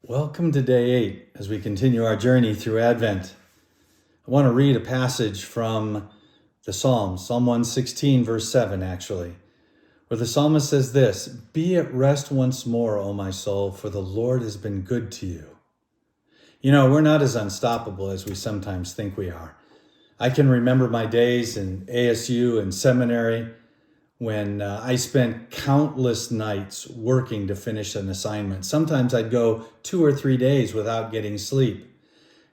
Welcome to day 8 as we continue our journey through Advent. I want to read a passage from the Psalms, Psalm 116, verse 7, actually, where the psalmist says this: "Be at rest once more, O my soul, for the Lord has been good to you." You know, we're not as unstoppable as we sometimes think we are. I can remember my days in ASU and seminary when I spent countless nights working to finish an assignment. Sometimes I'd go 2 or 3 days without getting sleep.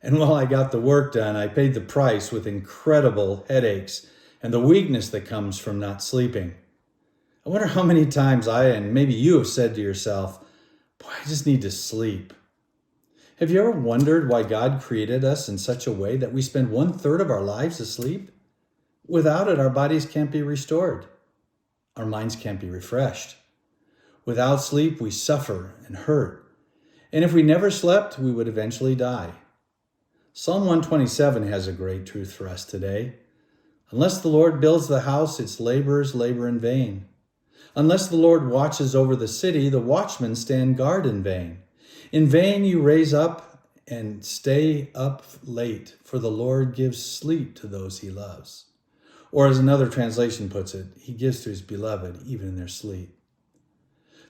And while I got the work done, I paid the price with incredible headaches and the weakness that comes from not sleeping. I wonder how many times I, and maybe you, have said to yourself, "Boy, I just need to sleep." Have you ever wondered why God created us in such a way that we spend 1/3 of our lives asleep? Without it, our bodies can't be restored. Our minds can't be refreshed. Without sleep, we suffer and hurt. And if we never slept, we would eventually die. Psalm 127 has a great truth for us today. Unless the Lord builds the house, its laborers labor in vain. Unless the Lord watches over the city, the watchmen stand guard in vain. In vain you raise up and stay up late, for the Lord gives sleep to those he loves. Or as another translation puts it, he gives to his beloved even in their sleep.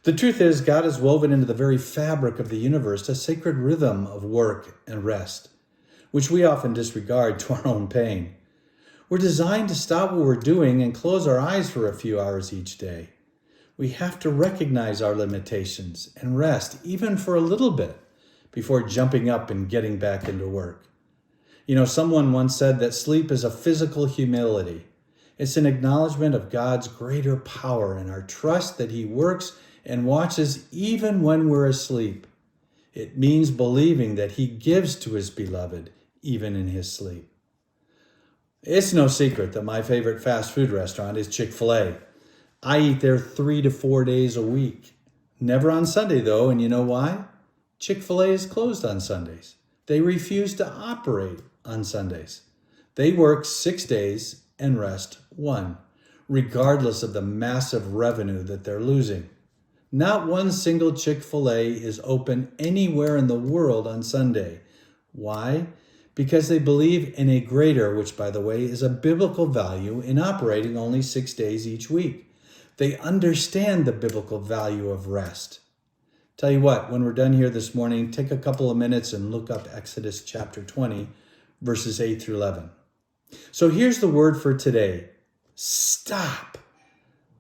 The truth is, God has woven into the very fabric of the universe a sacred rhythm of work and rest, which we often disregard to our own pain. We're designed to stop what we're doing and close our eyes for a few hours each day. We have to recognize our limitations and rest, even for a little bit, before jumping up and getting back into work. You know, someone once said that sleep is a physical humility. It's an acknowledgement of God's greater power and our trust that he works and watches even when we're asleep. It means believing that he gives to his beloved even in his sleep. It's no secret that my favorite fast food restaurant is Chick-fil-A. I eat there 3 to 4 days a week. Never on Sunday though, and you know why? Chick-fil-A is closed on Sundays. They refuse to operate on Sundays. They work 6 days and rest 1, regardless of the massive revenue that they're losing. Not one single Chick-fil-A is open anywhere in the world on Sunday. Why? Because they believe in a greater, which by the way is a biblical value, in operating only 6 days each week. They understand the biblical value of rest. Tell you what, when we're done here this morning, take a couple of minutes and look up Exodus chapter 20, verses 8 through 11. So here's the word for today: stop.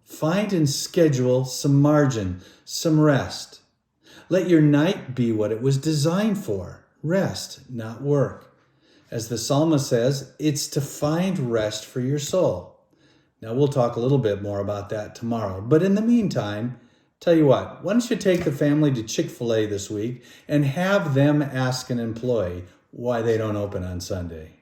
Find and schedule some margin, some rest. Let your night be what it was designed for: rest, not work. As the psalmist says, it's to find rest for your soul. Now we'll talk a little bit more about that tomorrow. But in the meantime, tell you what, why don't you take the family to Chick-fil-A this week and have them ask an employee why they don't open on Sunday?